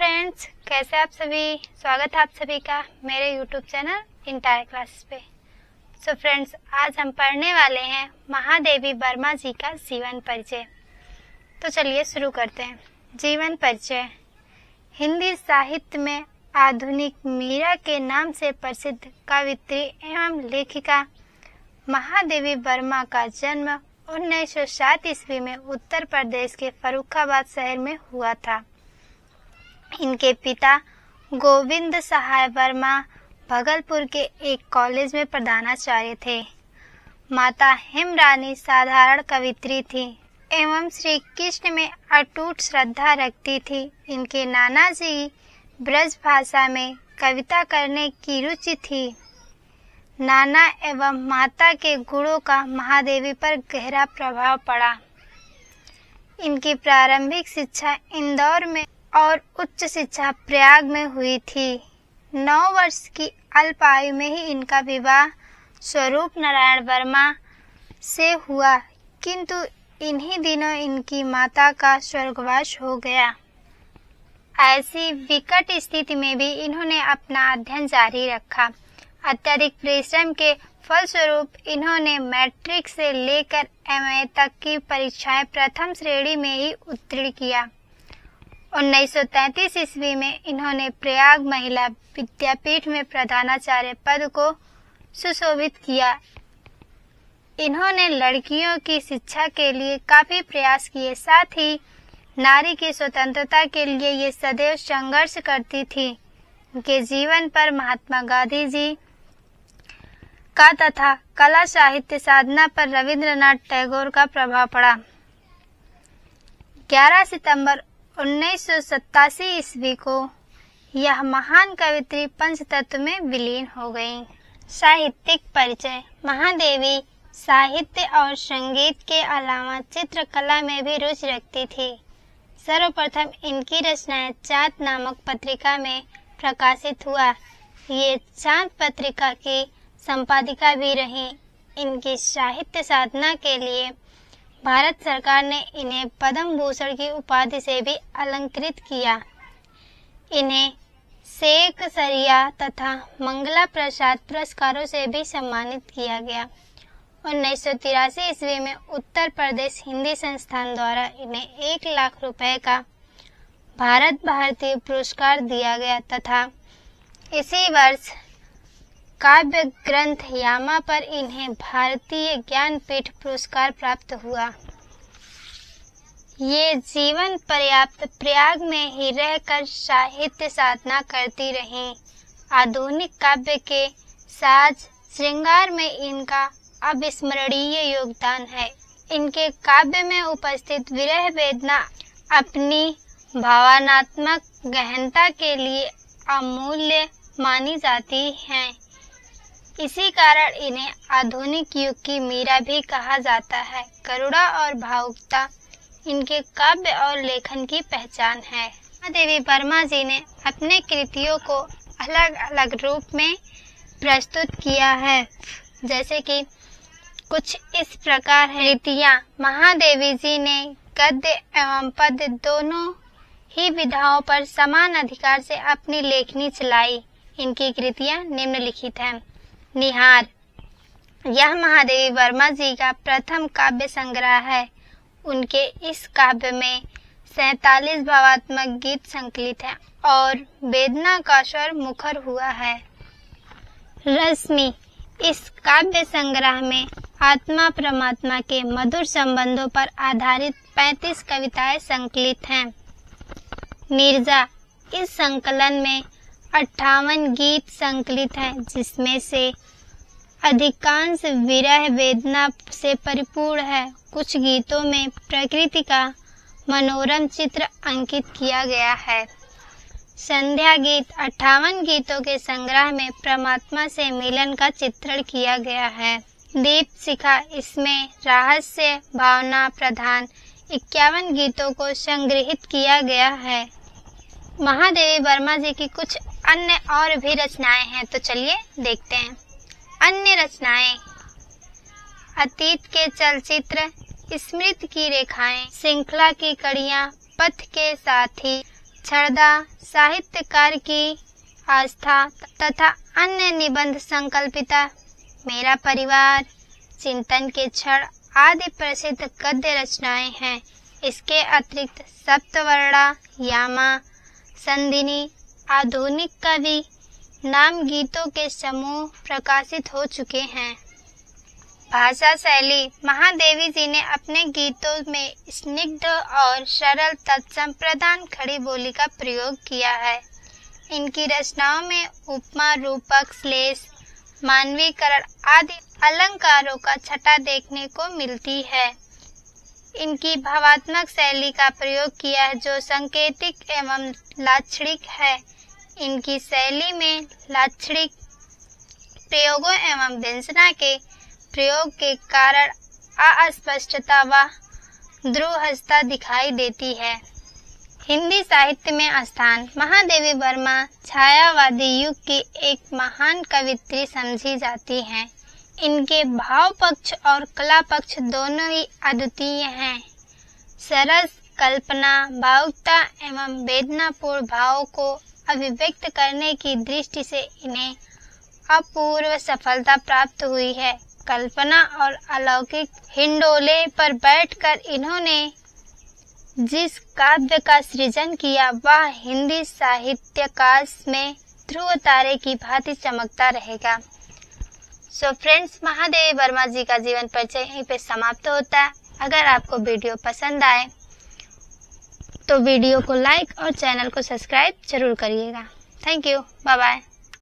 Friends, कैसे आप सभी। स्वागत है आप सभी का मेरे YouTube चैनल इंटायर क्लासेस पे। सो फ्रेंड्स, आज हम पढ़ने वाले हैं महादेवी वर्मा जी का जीवन परिचय। तो चलिए शुरू करते हैं। जीवन परिचय। हिंदी साहित्य में आधुनिक मीरा के नाम से प्रसिद्ध कवयित्री एवं लेखिका महादेवी वर्मा का जन्म 1907 ईस्वी में उत्तर प्रदेश के फर्रुखाबाद शहर में हुआ था। इनके पिता गोविंद सहाय वर्मा भागलपुर के एक कॉलेज में प्रधानाचार्य थे। माता हेमरानी साधारण कवित्री थी एवं श्री कृष्ण में अटूट श्रद्धा रखती थी। इनके नाना जी ब्रज भाषा में कविता करने की रुचि थी। नाना एवं माता के गुणों का महादेवी पर गहरा प्रभाव पड़ा। इनकी प्रारंभिक शिक्षा इंदौर में और उच्च शिक्षा प्रयाग में हुई थी। 9 वर्ष की अल्प आयु में ही इनका विवाह स्वरूप नारायण वर्मा से हुआ, किंतु इन्हीं दिनों इनकी माता का स्वर्गवास हो गया। ऐसी विकट स्थिति में भी इन्होंने अपना अध्ययन जारी रखा। अत्यधिक परिश्रम के फलस्वरूप इन्होंने मैट्रिक से लेकर एमए तक की परीक्षाएं प्रथम श्रेणी में ही उत्तीर्ण किया। 1933 ईस्वी में इन्होंने प्रयाग महिला विद्यापीठ में प्रधानाचार्य पद को सुशोभित किया। इन्होंने लड़कियों की शिक्षा के लिए काफी प्रयास किए, साथ ही नारी की स्वतंत्रता के लिए ये सदैव संघर्ष करती थी। इनके जीवन पर महात्मा गांधी जी का तथा कला साहित्य साधना पर रविंद्रनाथ टैगोर का प्रभाव पड़ा। 11 सितंबर 1987 ईस्वी को यह महान कवित्री पंचतत्व में विलीन हो गयी। साहित्यिक परिचय। महादेवी साहित्य और संगीत के अलावा चित्रकला में भी रुचि रखती थी। सर्वप्रथम इनकी रचनाएं चाँद नामक पत्रिका में प्रकाशित हुआ। ये चाँद पत्रिका की संपादिका भी रहीं। इनकी साहित्य साधना के लिए भारत सरकार ने इन्हें पद्म भूषण की उपाधि से भी अलंकृत किया। इन्हें शेख सरिया तथा मंगला प्रसाद पुरस्कारों से भी सम्मानित किया गया। 1983 ईस्वी में उत्तर प्रदेश हिंदी संस्थान द्वारा इन्हें 1 लाख रुपए का भारत भारतीय पुरस्कार दिया गया तथा इसी वर्ष काव्य ग्रंथ यामा पर इन्हें भारतीय ज्ञानपीठ पुरस्कार प्राप्त हुआ। ये जीवन पर्याप्त प्रयाग में ही रहकर साहित्य साधना करती रहीं। आधुनिक काव्य के साज श्रृंगार में इनका अविस्मरणीय योगदान है। इनके काव्य में उपस्थित विरह वेदना अपनी भावनात्मक गहनता के लिए अमूल्य मानी जाती हैं। इसी कारण इन्हें आधुनिक युग की मीरा भी कहा जाता है। करुणा और भावुकता इनके काव्य और लेखन की पहचान है। महादेवी वर्मा जी ने अपने कृतियों को अलग अलग रूप में प्रस्तुत किया है, जैसे कि कुछ इस प्रकार है। कृतियाँ। महादेवी जी ने गद्य एवं पद्य दोनों ही विधाओं पर समान अधिकार से अपनी लेखनी चलाई। इनकी कृतियाँ निम्नलिखित हैं। निहार। यह महादेवी वर्मा जी का प्रथम काव्य संग्रह है। उनके इस काव्य में 47 भावात्मक गीत संकलित हैं और वेदना का स्वर मुखर हुआ है। रश्मि। इस काव्य संग्रह में आत्मा परमात्मा के मधुर संबंधों पर आधारित 35 कविताएं संकलित हैं। नीरजा। इस संकलन में 58 गीत संकलित हैं, जिसमें से अधिकांश विरह वेदना से परिपूर्ण है। कुछ गीतों में प्रकृति का मनोरम चित्र अंकित किया गया है। संध्या गीत। 58 गीतों के संग्रह में परमात्मा से मिलन का चित्रण किया गया है। दीप शिखा। इसमें रहस्य भावना प्रधान 51 गीतों को संग्रहित किया गया है। महादेवी वर्मा जी की कुछ अन्य और भी रचनाएं हैं, तो चलिए देखते हैं। अन्य रचनाएं। अतीत के चलचित्र, स्मृति की रेखाएं, श्रृंखला की कड़ियां, पथ के साथी, छड़दा साहित्यकार की आस्था तथा अन्य निबंध संकल्पिता, मेरा परिवार, चिंतन के क्षण आदि प्रसिद्ध गद्य रचनाएं हैं। इसके अतिरिक्त सप्तवर्णा, यामा, संधिनी, आधुनिक कवि नाम गीतों के समूह प्रकाशित हो चुके हैं। भाषा शैली, महादेवी जी ने अपने गीतों में स्निग्ध और सरल तत्संप्रदान खड़ी बोली का प्रयोग किया है। इनकी रचनाओं में उपमा, रूपक, श्लेष, मानवीकरण आदि अलंकारों का छटा देखने को मिलती है। इनकी भावात्मक शैली का प्रयोग किया है जो सांकेतिक एवं लाक्षणिक है। इनकी शैली में लाक्षणिक प्रयोगों एवं व्यंजना के प्रयोग के कारण अस्पष्टता व दुरूहता दिखाई देती है। हिंदी साहित्य में स्थान, महादेवी वर्मा छायावादी युग की एक महान कवित्री समझी जाती हैं। इनके भाव पक्ष और कला पक्ष दोनों ही अद्वितीय हैं। सरस, कल्पना, भावुकता एवं वेदनापूर्ण भावों को अभिव्यक्त करने की दृष्टि से इन्हें अपूर्व सफलता प्राप्त हुई है। कल्पना और अलौकिक हिंडोले पर बैठकर इन्होंने जिस काव्य का सृजन किया वह हिंदी साहित्याकाश में ध्रुव तारे की भांति चमकता रहेगा। सो फ्रेंड्स, महादेवी वर्मा जी का जीवन परिचय यहीं पे समाप्त होता है। अगर आपको वीडियो पसंद आए तो वीडियो को लाइक और चैनल को सब्सक्राइब जरूर करिएगा। Thank you, bye bye.